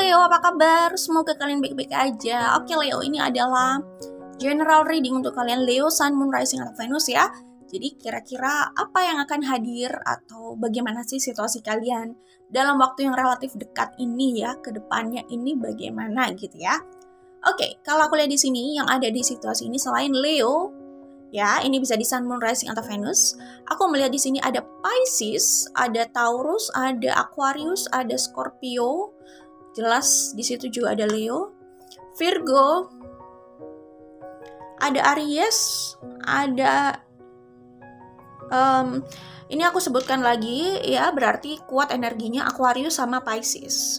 Leo, apa kabar? Semoga kalian baik-baik aja. Oke Leo, ini adalah general reading untuk kalian Leo, Sun, Moon, Rising, atau Venus ya. Jadi kira-kira apa yang akan hadir atau bagaimana sih situasi kalian dalam waktu yang relatif dekat ini ya, ke depannya ini bagaimana gitu ya. Oke, kalau aku lihat di sini yang ada di situasi ini selain Leo, ya, ini bisa di Sun, Moon, Rising, atau Venus. Aku melihat di sini ada Pisces, ada Taurus, ada Aquarius, ada Scorpio. Jelas di situ juga ada Leo, Virgo, ada Aries, ada ini aku sebutkan lagi ya, berarti kuat energinya Aquarius sama Pisces.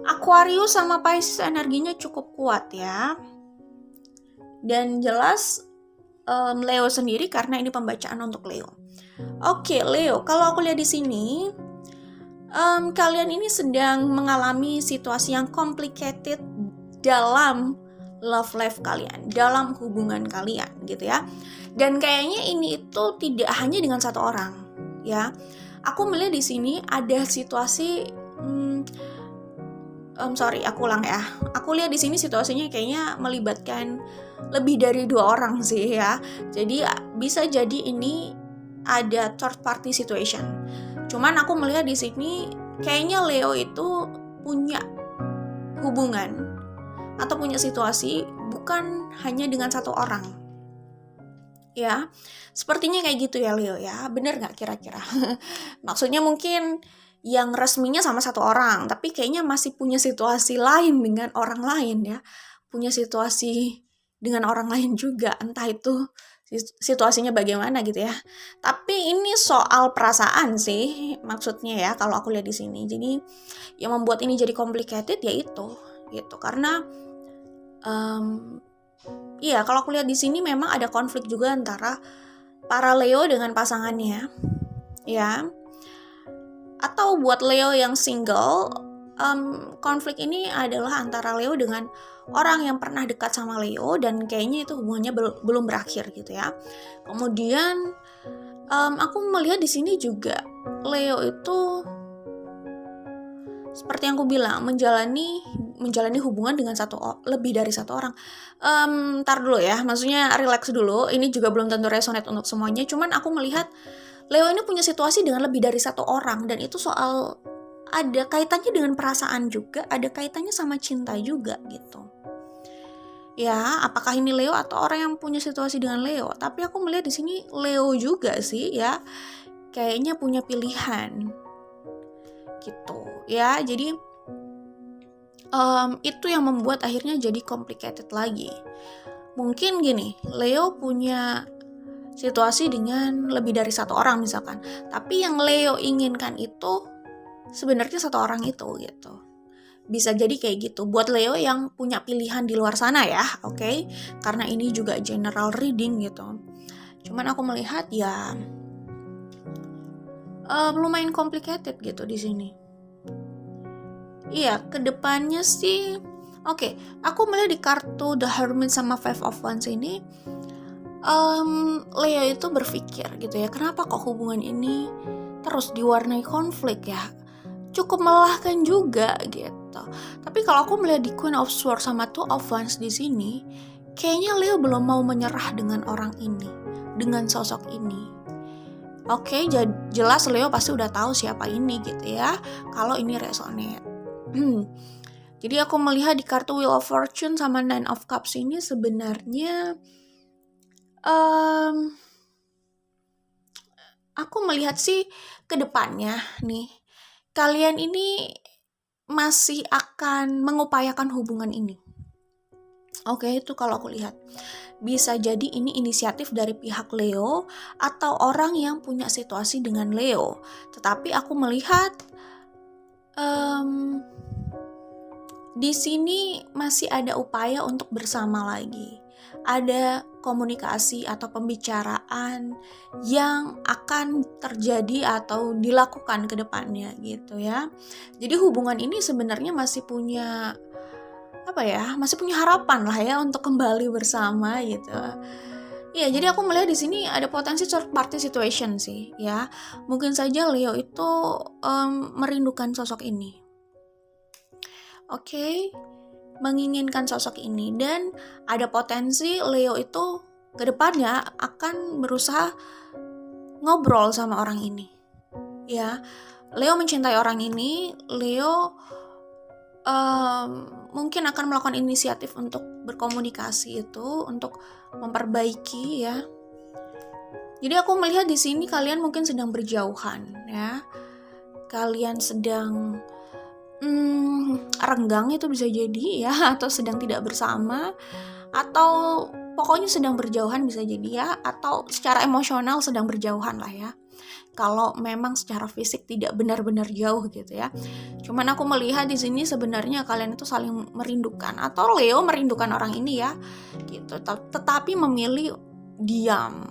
Aquarius sama Pisces energinya cukup kuat ya. Dan jelas Leo sendiri karena ini pembacaan untuk Leo. Oke, Leo, kalau aku lihat di sini kalian ini sedang mengalami situasi yang complicated dalam love life kalian, dalam hubungan kalian gitu ya. Dan kayaknya ini itu tidak hanya dengan satu orang ya. Aku melihat di sini ada situasi aku ulang ya. Aku lihat di sini situasinya kayaknya melibatkan lebih dari 2 orang sih ya. Jadi bisa jadi ini ada third party situation. Cuman aku melihat di sini kayaknya Leo itu punya hubungan atau punya situasi bukan hanya dengan satu orang. Ya, sepertinya kayak gitu ya Leo ya. Bener nggak kira-kira? Maksudnya mungkin yang resminya sama satu orang, tapi kayaknya masih punya situasi lain dengan orang lain ya. Punya situasi dengan orang lain juga, entah itu situasinya bagaimana gitu ya. Tapi ini soal perasaan sih maksudnya ya kalau aku lihat di sini. Jadi yang membuat ini jadi complicated ya itu gitu. Karena iya, kalau aku lihat di sini memang ada konflik juga antara para Leo dengan pasangannya. Ya. Atau buat Leo yang single, konflik ini adalah antara Leo dengan orang yang pernah dekat sama Leo dan kayaknya itu hubungannya belum berakhir gitu ya. Kemudian aku melihat di sini juga Leo itu seperti yang aku bilang menjalani hubungan dengan lebih dari satu orang. Ntar dulu ya, maksudnya relax dulu. Ini juga belum tentu resonate untuk semuanya. Cuman aku melihat Leo ini punya situasi dengan lebih dari satu orang dan itu soal ada kaitannya dengan perasaan juga, ada kaitannya sama cinta juga gitu. Ya, apakah ini Leo atau orang yang punya situasi dengan Leo? Tapi aku melihat di sini Leo juga sih ya, kayaknya punya pilihan gitu ya. Jadi itu yang membuat akhirnya jadi complicated lagi. Mungkin gini, Leo punya situasi dengan lebih dari satu orang misalkan, tapi yang Leo inginkan itu sebenarnya satu orang itu gitu. Bisa jadi kayak gitu buat Leo yang punya pilihan di luar sana ya, oke? Karena ini juga general reading gitu. Cuman aku melihat ya lumayan complicated gitu di sini. Iya, kedepannya sih oke, aku melihat di kartu The Hermit sama Five of Wands ini Leo itu berpikir gitu ya, kenapa kok hubungan ini terus diwarnai konflik ya, cukup melelahkan juga gitu. Tapi kalau aku melihat di Queen of Swords sama Two of Wands di sini, kayaknya Leo belum mau menyerah dengan orang ini, dengan sosok ini. Oke, jelas Leo pasti udah tahu siapa ini gitu ya, kalau ini resonate. Jadi aku melihat di kartu Wheel of Fortune sama Nine of Cups ini sebenarnya aku melihat sih ke depannya nih, kalian ini masih akan mengupayakan hubungan ini. Oke, itu kalau aku lihat. Bisa jadi ini inisiatif dari pihak Leo atau orang yang punya situasi dengan Leo. Tetapi aku melihat di sini masih ada upaya untuk bersama lagi. Ada komunikasi atau pembicaraan yang akan terjadi atau dilakukan ke depannya gitu ya. Jadi hubungan ini sebenarnya masih punya masih punya harapan lah ya untuk kembali bersama gitu. Iya, jadi aku melihat di sini ada potensi third party situation sih ya. Mungkin saja Leo itu merindukan sosok ini. oke, menginginkan sosok ini, dan ada potensi Leo itu kedepannya akan berusaha ngobrol sama orang ini. Ya, Leo mencintai orang ini, Leo mungkin akan melakukan inisiatif untuk berkomunikasi itu, untuk memperbaiki ya. Jadi aku melihat di sini kalian mungkin sedang berjauhan ya. Kalian sedang renggang itu bisa jadi ya, atau sedang tidak bersama, atau pokoknya sedang berjauhan bisa jadi ya, atau secara emosional sedang berjauhan lah ya. Kalau memang secara fisik tidak benar-benar jauh gitu ya. Cuman aku melihat di sini sebenarnya kalian itu saling merindukan, atau Leo merindukan orang ini ya, gitu. Tetapi memilih diam,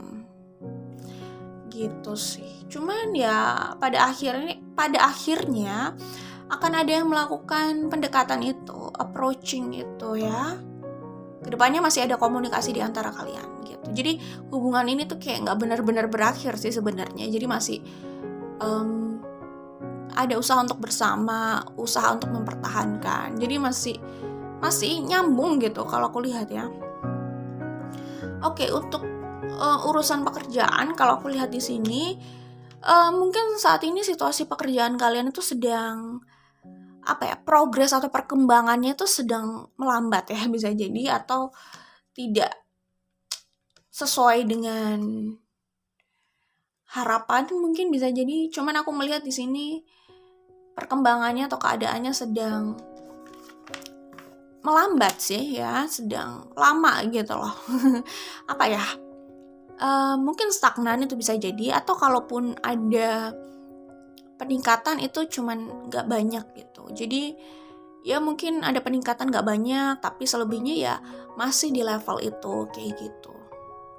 gitu sih. Cuman ya pada akhirnya akan ada yang melakukan pendekatan itu, approaching itu ya. Kedepannya masih ada komunikasi di antara kalian gitu. Jadi hubungan ini tuh kayak nggak benar-benar berakhir sih sebenarnya. Jadi masih ada usaha untuk bersama, usaha untuk mempertahankan. Jadi masih nyambung gitu kalau aku lihat ya. Oke, untuk urusan pekerjaan, kalau aku lihat di sini mungkin saat ini situasi pekerjaan kalian itu sedang progres atau perkembangannya itu sedang melambat ya, bisa jadi, atau tidak sesuai dengan harapan mungkin bisa jadi. Cuman aku melihat di sini perkembangannya atau keadaannya sedang melambat sih ya, sedang lama gitu loh. Mungkin stagnan itu bisa jadi, atau kalaupun ada peningkatan itu cuman gak banyak gitu. Jadi ya mungkin ada peningkatan gak banyak, tapi selebihnya ya masih di level itu, kayak gitu.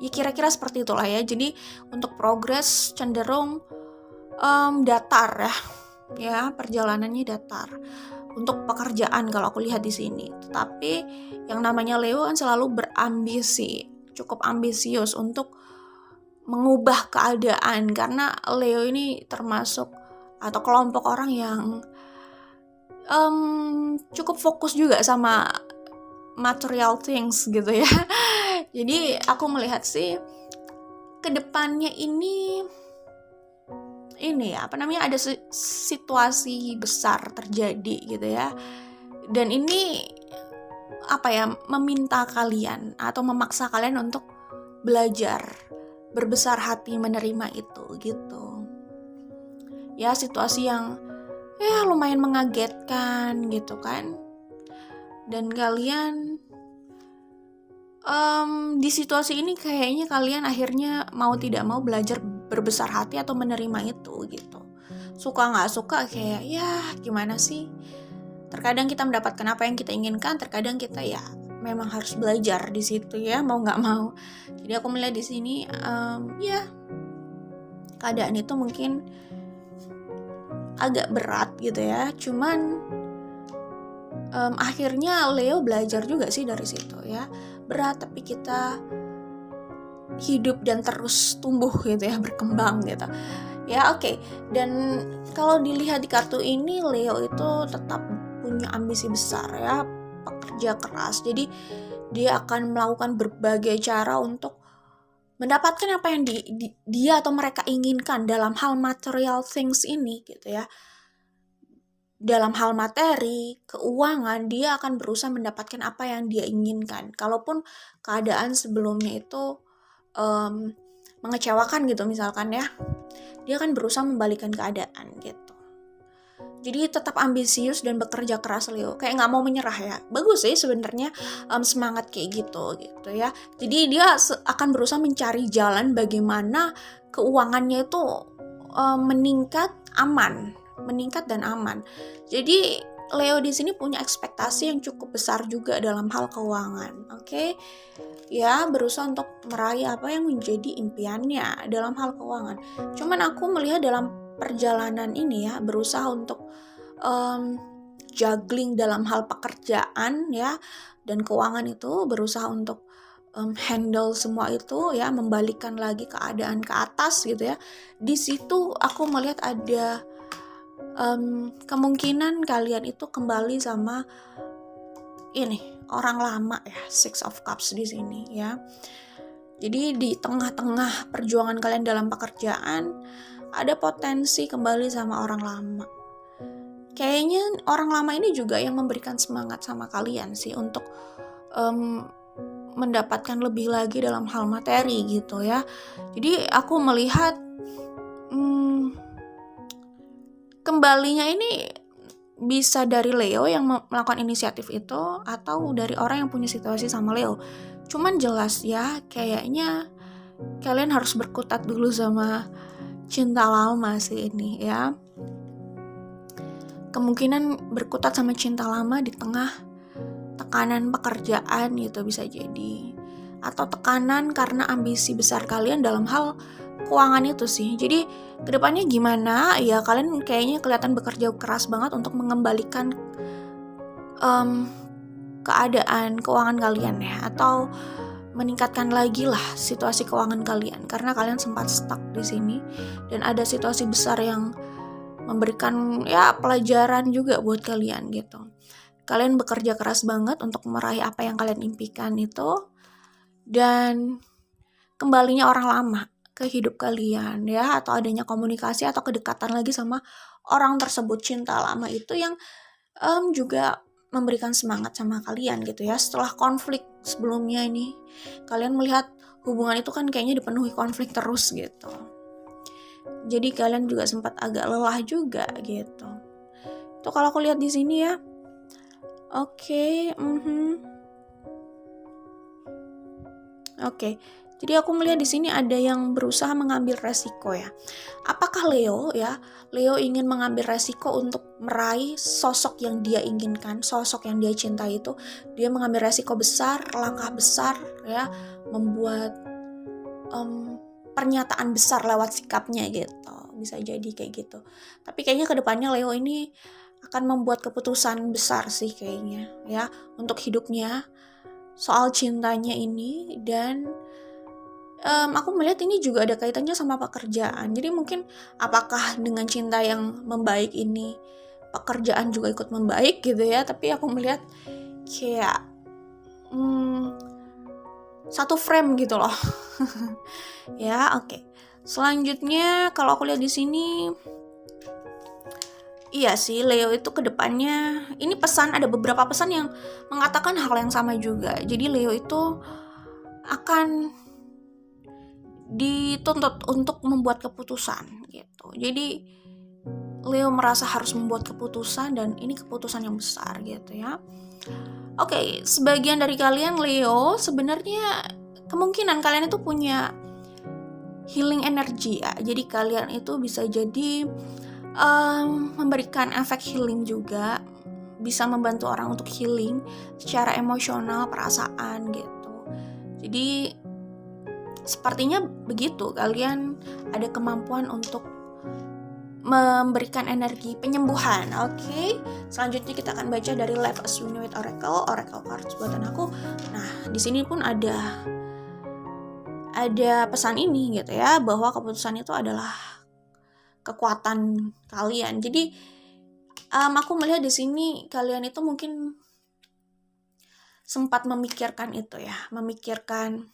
Ya kira-kira seperti itulah ya. Jadi untuk progres cenderung datar ya, perjalanannya datar untuk pekerjaan kalau aku lihat di sini. Tetapi yang namanya Leo kan selalu berambisi, cukup ambisius untuk mengubah keadaan, karena Leo ini termasuk atau kelompok orang yang cukup fokus juga sama material things gitu ya. Jadi aku melihat sih kedepannya ini ya ada situasi besar terjadi gitu ya, dan ini meminta kalian atau memaksa kalian untuk belajar berbesar hati menerima itu gitu ya. Situasi yang ya lumayan mengagetkan gitu kan, dan kalian di situasi ini kayaknya kalian akhirnya mau tidak mau belajar berbesar hati atau menerima itu gitu. Suka nggak suka kayak ya gimana sih, terkadang kita mendapatkan apa yang kita inginkan, terkadang kita ya memang harus belajar di situ ya, mau nggak mau. Jadi aku melihat di sini ya keadaan itu mungkin agak berat gitu ya. Cuman akhirnya Leo belajar juga sih dari situ ya. Berat tapi kita hidup dan terus tumbuh gitu ya, berkembang gitu. Ya oke. Dan kalau dilihat di kartu ini, Leo itu tetap punya ambisi besar ya, pekerja keras. Jadi dia akan melakukan berbagai cara untuk mendapatkan apa yang dia atau mereka inginkan dalam hal material things ini gitu ya. Dalam hal materi, keuangan, dia akan berusaha mendapatkan apa yang dia inginkan. Kalaupun keadaan sebelumnya itu mengecewakan gitu misalkan ya, dia akan berusaha membalikan keadaan gitu. Jadi tetap ambisius dan bekerja keras Leo, kayak nggak mau menyerah ya. Bagus sih sebenarnya semangat kayak gitu ya. Jadi dia akan berusaha mencari jalan bagaimana keuangannya itu meningkat dan aman. Jadi Leo di sini punya ekspektasi yang cukup besar juga dalam hal keuangan. Oke. Ya, berusaha untuk meraih apa yang menjadi impiannya dalam hal keuangan. Cuman aku melihat dalam perjalanan ini ya, berusaha untuk juggling dalam hal pekerjaan ya dan keuangan itu, berusaha untuk handle semua itu ya, membalikan lagi keadaan ke atas gitu ya. Di situ aku melihat ada kemungkinan kalian itu kembali sama ini orang lama ya, Six of Cups di sini ya. Jadi di tengah-tengah perjuangan kalian dalam pekerjaan ada potensi kembali sama orang lama. Kayaknya orang lama ini juga yang memberikan semangat sama kalian sih untuk mendapatkan lebih lagi dalam hal materi gitu ya. Jadi aku melihat kembalinya ini bisa dari Leo yang melakukan inisiatif itu, atau dari orang yang punya situasi sama Leo. Cuman jelas ya, kayaknya kalian harus berkutat dulu sama cinta lama sih ini ya. Kemungkinan berkutat sama cinta lama di tengah tekanan pekerjaan gitu bisa jadi. Atau tekanan karena ambisi besar kalian dalam hal keuangan itu sih. Jadi kedepannya gimana ya, kalian kayaknya kelihatan bekerja keras banget untuk mengembalikan keadaan keuangan kalian ya, atau meningkatkan lagi lah situasi keuangan kalian karena kalian sempat stuck di sini dan ada situasi besar yang memberikan ya pelajaran juga buat kalian gitu. Kalian bekerja keras banget untuk meraih apa yang kalian impikan itu, dan kembalinya orang lama ke hidup kalian ya, atau adanya komunikasi atau kedekatan lagi sama orang tersebut, cinta lama itu yang juga memberikan semangat sama kalian gitu ya. Setelah konflik sebelumnya ini, kalian melihat hubungan itu kan kayaknya dipenuhi konflik terus gitu. Jadi kalian juga sempat agak lelah juga gitu. Itu kalau aku lihat di sini ya. Oke. Jadi aku melihat di sini ada yang berusaha mengambil resiko ya. Apakah Leo ya? Leo ingin mengambil resiko untuk meraih sosok yang dia inginkan, sosok yang dia cintai itu. Dia mengambil resiko besar, langkah besar ya, membuat pernyataan besar lewat sikapnya gitu. Bisa jadi kayak gitu. Tapi kayaknya kedepannya Leo ini akan membuat keputusan besar sih kayaknya ya untuk hidupnya soal cintanya ini. Dan aku melihat ini juga ada kaitannya sama pekerjaan. Jadi mungkin apakah dengan cinta yang membaik ini pekerjaan juga ikut membaik gitu ya. Tapi aku melihat kayak satu frame gitu loh. Ya, oke. Selanjutnya kalau aku lihat di sini, iya sih, Leo itu kedepannya, ini pesan, ada beberapa pesan yang mengatakan hal yang sama juga. Jadi Leo itu akan dituntut untuk membuat keputusan gitu. Jadi Leo merasa harus membuat keputusan dan ini keputusan yang besar gitu ya. Oke, sebagian dari kalian Leo sebenarnya kemungkinan kalian itu punya healing energy ya. Jadi kalian itu bisa jadi memberikan efek healing juga, bisa membantu orang untuk healing secara emosional, perasaan gitu. Jadi sepertinya begitu, kalian ada kemampuan untuk memberikan energi penyembuhan. Oke. Selanjutnya kita akan baca dari Life as We Know It Oracle cards buatan aku. Nah, di sini pun ada pesan ini gitu ya, bahwa keputusan itu adalah kekuatan kalian. Jadi aku melihat di sini kalian itu mungkin sempat memikirkan itu ya, memikirkan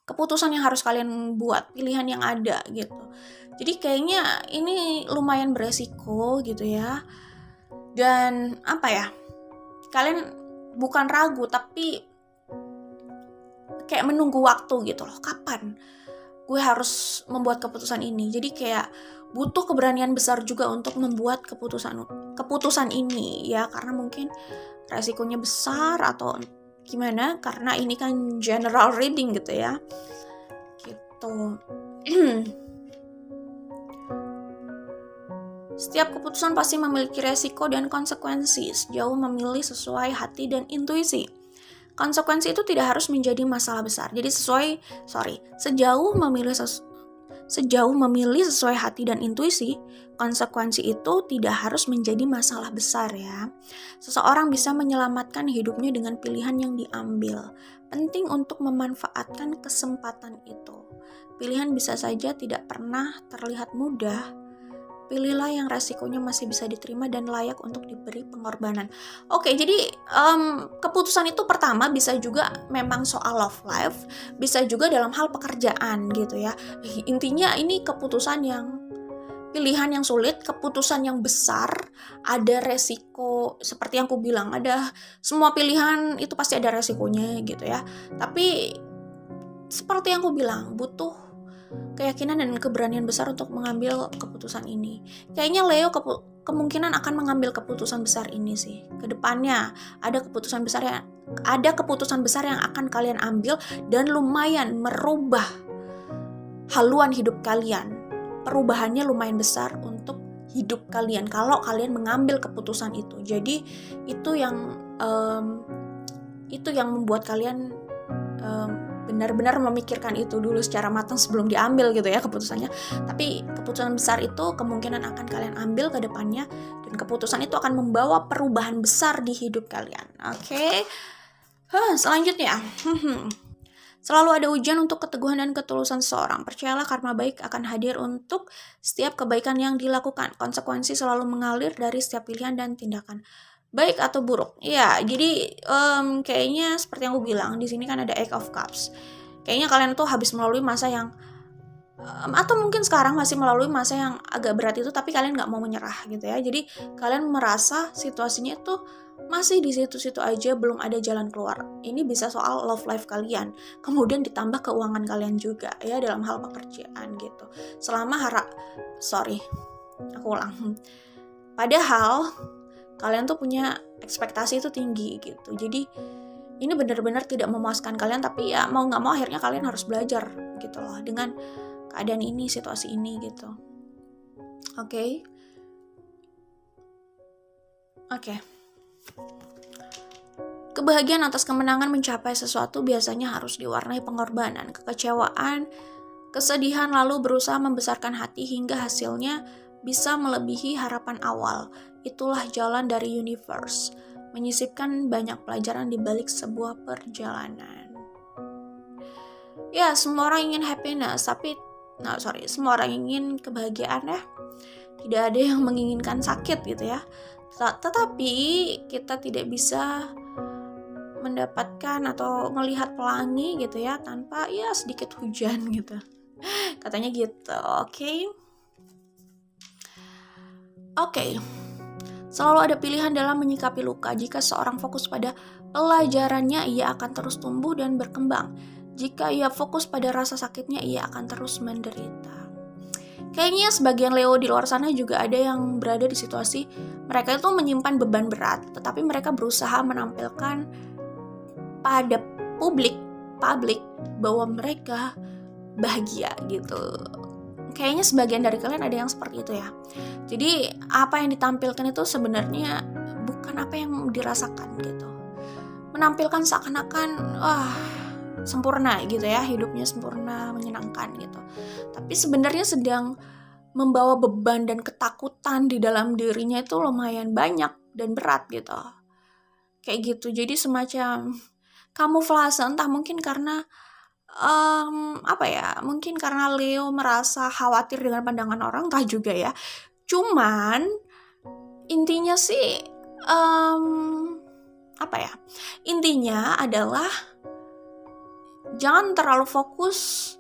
keputusan yang harus kalian buat, pilihan yang ada gitu. Jadi kayaknya ini lumayan beresiko gitu ya. Dan kalian bukan ragu tapi kayak menunggu waktu gitu loh, kapan gue harus membuat keputusan ini. Jadi kayak butuh keberanian besar juga untuk membuat keputusan ini ya, karena mungkin resikonya besar atau gimana, karena ini kan general reading gitu ya gitu. Setiap keputusan pasti memiliki resiko dan konsekuensi. Sejauh memilih sesuai hati dan intuisi, konsekuensi itu tidak harus menjadi masalah besar. Jadi sejauh memilih sesuai hati dan intuisi, konsekuensi itu tidak harus menjadi masalah besar ya. Seseorang bisa menyelamatkan hidupnya dengan pilihan yang diambil. Penting untuk memanfaatkan kesempatan itu. pilihan bisa saja tidak pernah terlihat mudah. Pilihlah yang resikonya masih bisa diterima dan layak untuk diberi pengorbanan. Oke, jadi keputusan itu pertama bisa juga memang soal love life, bisa juga dalam hal pekerjaan gitu ya. Intinya ini keputusan yang pilihan yang sulit, keputusan yang besar, ada resiko seperti yang aku bilang, ada semua pilihan itu pasti ada resikonya gitu ya. Tapi seperti yang aku bilang, butuh keyakinan dan keberanian besar untuk mengambil keputusan ini. Kayaknya Leo kemungkinan akan mengambil keputusan besar ini sih. Kedepannya ada keputusan besar yang akan kalian ambil dan lumayan merubah haluan hidup kalian. Perubahannya lumayan besar untuk hidup kalian kalau kalian mengambil keputusan itu. Jadi itu yang membuat kalian benar-benar memikirkan itu dulu secara matang sebelum diambil gitu ya keputusannya. Tapi keputusan besar itu kemungkinan akan kalian ambil ke depannya, dan keputusan itu akan membawa perubahan besar di hidup kalian. Oke. Selanjutnya. Selalu ada ujian untuk keteguhan dan ketulusan seseorang. Percayalah karma baik akan hadir untuk setiap kebaikan yang dilakukan. Konsekuensi selalu mengalir dari setiap pilihan dan tindakan, baik atau buruk. Ya, jadi kayaknya seperti yang aku bilang, di sini kan ada Eight of Cups. Kayaknya kalian tuh habis melalui masa yang atau mungkin sekarang masih melalui masa yang agak berat itu, tapi kalian nggak mau menyerah gitu ya. Jadi kalian merasa situasinya itu masih di situ-situ aja, belum ada jalan keluar. Ini bisa soal love life kalian, kemudian ditambah keuangan kalian juga ya dalam hal pekerjaan gitu. Padahal kalian tuh punya ekspektasi itu tinggi gitu. Jadi ini benar-benar tidak memuaskan kalian, tapi ya mau nggak mau akhirnya kalian harus belajar gitu loh dengan keadaan ini, situasi ini gitu. Oke. Kebahagiaan atas kemenangan mencapai sesuatu biasanya harus diwarnai pengorbanan, kekecewaan, kesedihan, lalu berusaha membesarkan hati hingga hasilnya bisa melebihi harapan awal. Itulah jalan dari universe, menyisipkan banyak pelajaran di balik sebuah perjalanan. Ya, semua orang ingin happiness, semua orang ingin kebahagiaan ya. Tidak ada yang menginginkan sakit gitu ya. Tetapi kita tidak bisa mendapatkan atau melihat pelangi gitu ya tanpa ya sedikit hujan gitu. Katanya gitu, Oke. Selalu ada pilihan dalam menyikapi luka. Jika seorang fokus pada pelajarannya, ia akan terus tumbuh dan berkembang. Jika ia fokus pada rasa sakitnya, ia akan terus menderita. Kayaknya sebagian Leo di luar sana juga ada yang berada di situasi mereka itu menyimpan beban berat, tetapi mereka berusaha menampilkan pada publik bahwa mereka bahagia gitu. Kayaknya sebagian dari kalian ada yang seperti itu ya. Jadi apa yang ditampilkan itu sebenarnya bukan apa yang dirasakan gitu. Menampilkan seakan-akan sempurna gitu ya, hidupnya sempurna, menyenangkan gitu. Tapi sebenarnya sedang membawa beban dan ketakutan di dalam dirinya itu lumayan banyak dan berat gitu. Kayak gitu. Jadi semacam kamuflase, entah mungkin karena mungkin karena Leo merasa khawatir dengan pandangan orang, entah juga ya. Cuman intinya sih intinya adalah jangan terlalu fokus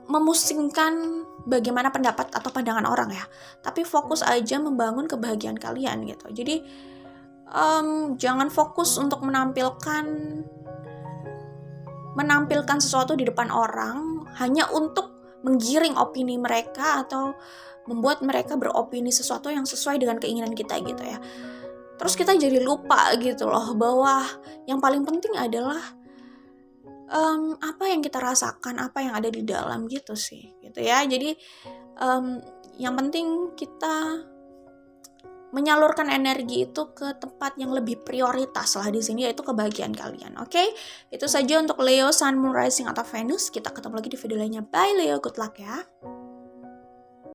memusingkan bagaimana pendapat atau pandangan orang ya, tapi fokus aja membangun kebahagiaan kalian gitu. Jadi jangan fokus untuk menampilkan sesuatu di depan orang hanya untuk menggiring opini mereka atau membuat mereka beropini sesuatu yang sesuai dengan keinginan kita gitu ya. Terus kita jadi lupa gitu loh bahwa yang paling penting adalah apa yang kita rasakan, apa yang ada di dalam gitu sih gitu ya. Jadi yang penting kita menyalurkan energi itu ke tempat yang lebih prioritas lah di sini, yaitu kebahagiaan kalian. Oke? Itu saja untuk Leo, Sun, Moon, Rising atau Venus. Kita ketemu lagi di video lainnya. Bye Leo, good luck ya.